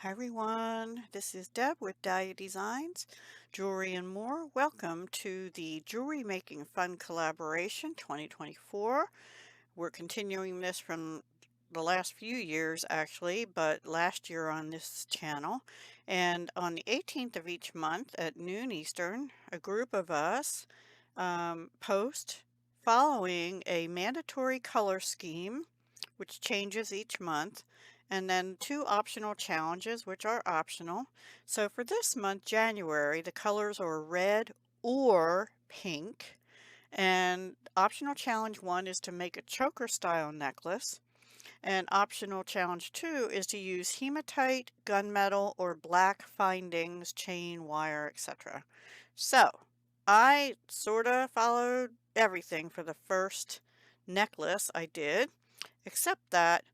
Hi everyone, this is Deb with Dahlia Designs, Jewelry and More. Welcome to the Jewelry Making Fun Collaboration 2024. We're continuing this from the last few years actually, but last year on this channel. And on the 18th of each month at noon Eastern, a group of us post following a mandatory color scheme, which changes each month, and then two optional challenges, which are optional. So for this month, January, the colors are red or pink. And optional challenge 1 is to make a choker style necklace. And optional challenge 2 is to use hematite, gunmetal, or black findings, chain, wire, etc. So I sort of followed everything for the first necklace I did, except that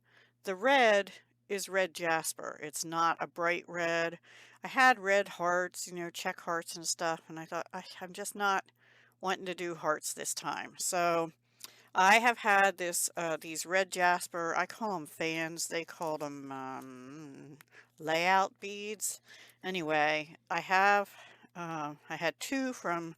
the red is red jasper. It's not a bright red. I had red hearts, check hearts and stuff, and I thought I'm just not wanting to do hearts this time. So I have had these red jasper, I call them fans, they call them layout beads. Anyway, I had two from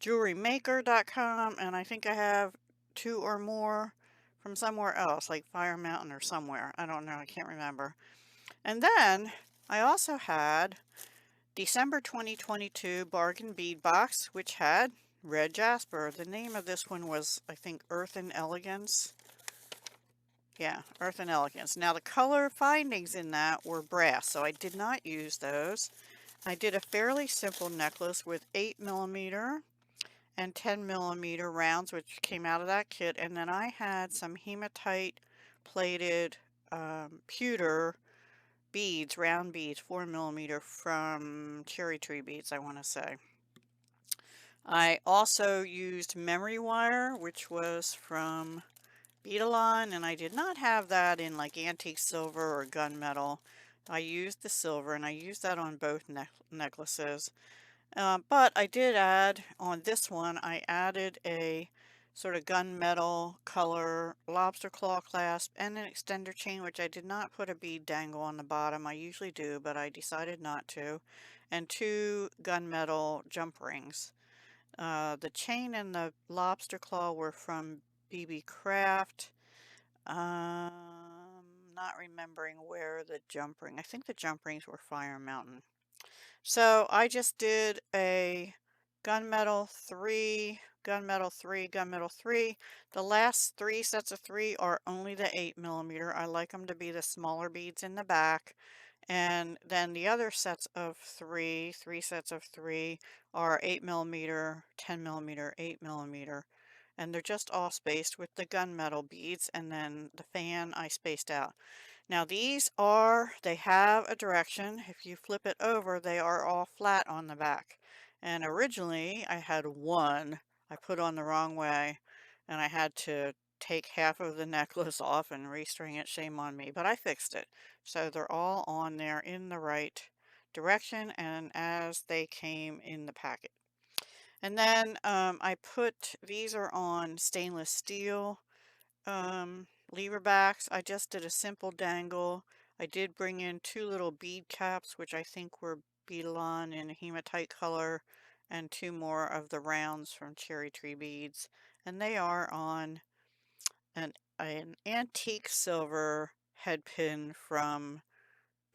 jewelrymaker.com, and I think I have two or more from somewhere else, like Fire Mountain or somewhere. I don't know, I can't remember. And then I also had December 2022 bargain bead box, which had red jasper. The name of this one was, I think, Earth and Elegance. Yeah, Earth and Elegance. Now the color findings in that were brass, so I did not use those. I did a fairly simple necklace with 8mm and 10mm rounds, which came out of that kit, and then I had some hematite plated pewter beads, round beads, 4mm from Cherry Tree Beads, I want to say. I also used memory wire, which was from Beading, and I did not have that in like antique silver or gunmetal. I used the silver, and I used that on both necklaces. But I did add, on this one, I added a sort of gunmetal color lobster claw clasp and an extender chain, which I did not put a bead dangle on the bottom. I usually do, but I decided not to. And two gunmetal jump rings. The chain and the lobster claw were from BB Craft. Not remembering where the jump ring. I think the jump rings were Fire Mountain. So I just did a gunmetal 3, gunmetal 3, gunmetal 3. The last three sets of three are only the 8mm. I like them to be the smaller beads in the back. And then the other sets of three sets of three are 8mm, 10mm, 8mm. And they're just all spaced with the gunmetal beads, and then the fan I spaced out. Now they have a direction. If you flip it over, they are all flat on the back. And originally I had one I put on the wrong way, and I had to take half of the necklace off and restring it. Shame on me, but I fixed it. So they're all on there in the right direction and as they came in the packet. And then these are on stainless steel lever backs. I just did a simple dangle. I did bring in two little bead caps, which I think were Beading in a hematite color, and two more of the rounds from Cherry Tree Beads. And they are on an antique silver head pin from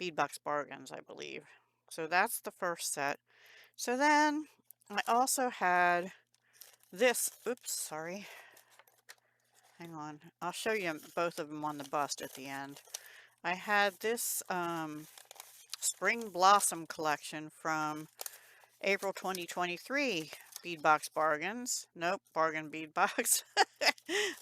Beadbox Bargains, I believe. So that's the first set. So then I also had this, oops, sorry. Hang on. I'll show you both of them on the bust at the end. I had this Spring Blossom collection from April 2023 Beadbox Bargains. Nope, Bargain Beadbox.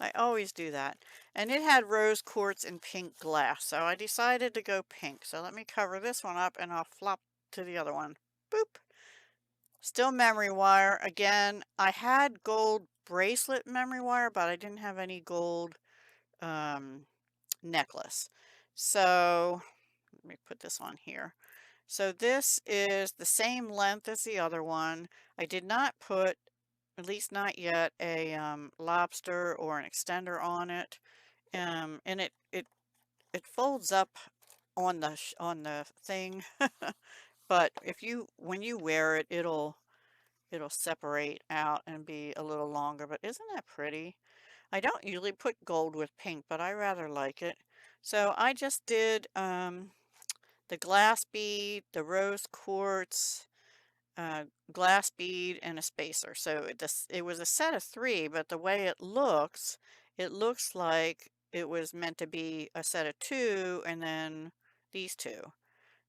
I always do that. And it had rose quartz and pink glass, so I decided to go pink. So let me cover this one up and I'll flop to the other one. Boop. Still memory wire. Again, I had gold bracelet memory wire, but I didn't have any gold necklace. So let me put this on here. So this is the same length as the other one. I did not put, at least not yet, a lobster or an extender on it. And it folds up on the on the thing. But if you when you wear it, it'll separate out and be a little longer. But isn't that pretty? I don't usually put gold with pink, but I rather like it. So I just did the glass bead, the rose quartz, uh, glass bead, and a spacer. So it was a set of three, but the way it looks like it was meant to be a set of two, and then these two.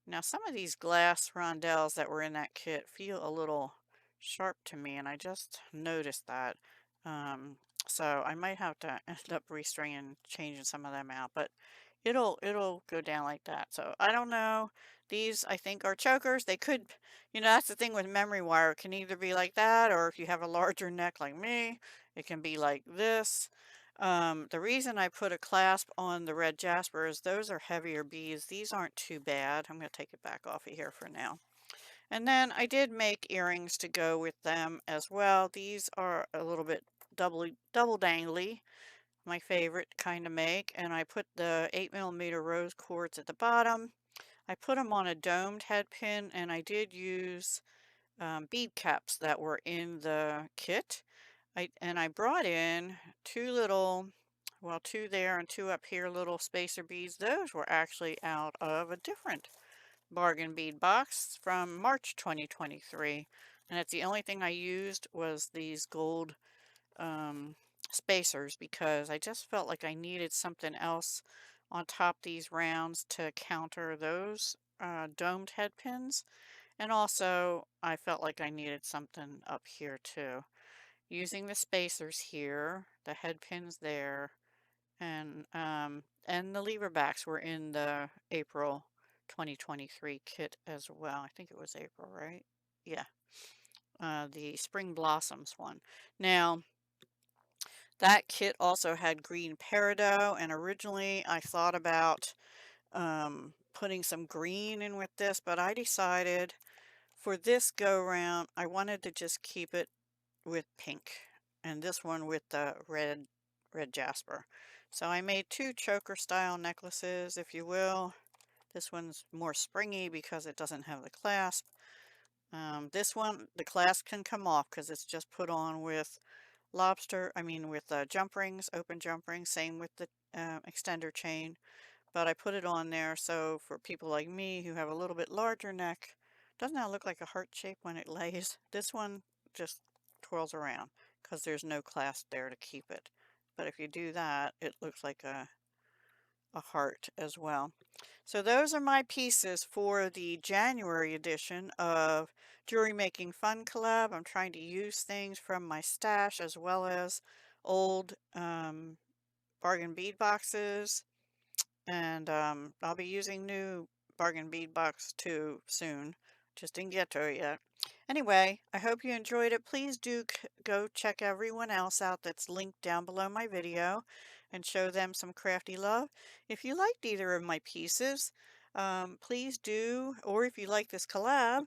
Now, some of these glass rondelles that were in that kit feel a little sharp to me, and I just noticed that. Um, so I might have to end up restringing, changing some of them out, but it'll go down like that. So I don't know. These I think are chokers. They could, that's the thing with memory wire. It can either be like that, or if you have a larger neck like me, it can be like this. The reason I put a clasp on the red jasper is those are heavier beads. These aren't too bad. I'm going to take it back off of here for now. And then I did make earrings to go with them as well. These are a little bit double dangly, my favorite kind of make. And I put the 8mm rose quartz at the bottom. I put them on a domed head pin, and I did use bead caps that were in the kit. I brought in two little, well, two there and two up here, little spacer beads. Those were actually out of a different bargain bead box from March 2023. And that's the only thing I used was these gold spacers, because I just felt like I needed something else on top these rounds to counter those domed head pins. And also I felt like I needed something up here too. Using the spacers here, the head pins there, and the lever backs were in the April 2023 kit as well. I think it was April, right? Yeah, the Spring Blossoms one. Now, that kit also had green peridot, and originally I thought about putting some green in with this, but I decided for this go round, I wanted to just keep it with pink, and this one with the red jasper. So I made two choker style necklaces, if you will. This one's more springy because it doesn't have the clasp. This one, the clasp can come off because it's just put on with with jump rings, open jump rings, same with the extender chain. But I put it on there so for people like me who have a little bit larger neck, doesn't that look like a heart shape when it lays? This one just twirls around because there's no clasp there to keep it. But if you do that, it looks like a heart as well. So those are my pieces for the January edition of Jewelry Making Fun Collab. I'm trying to use things from my stash as well as old bargain bead boxes. And I'll be using new bargain bead box too soon. Just didn't get to it yet. Anyway, I hope you enjoyed it. Please do go check everyone else out that's linked down below my video and show them some crafty love. If you liked either of my pieces, please do, or if you like this collab,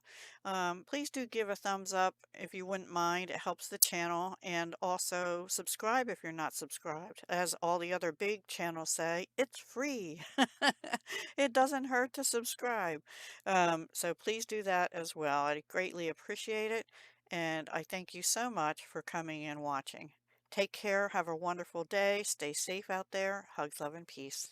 please do give a thumbs up if you wouldn't mind. It helps the channel, and also subscribe if you're not subscribed. As all the other big channels say, it's free. It doesn't hurt to subscribe. So please do that as well. I greatly appreciate it, and I thank you so much for coming and watching. Take care. Have a wonderful day. Stay safe out there. Hugs, love, and peace.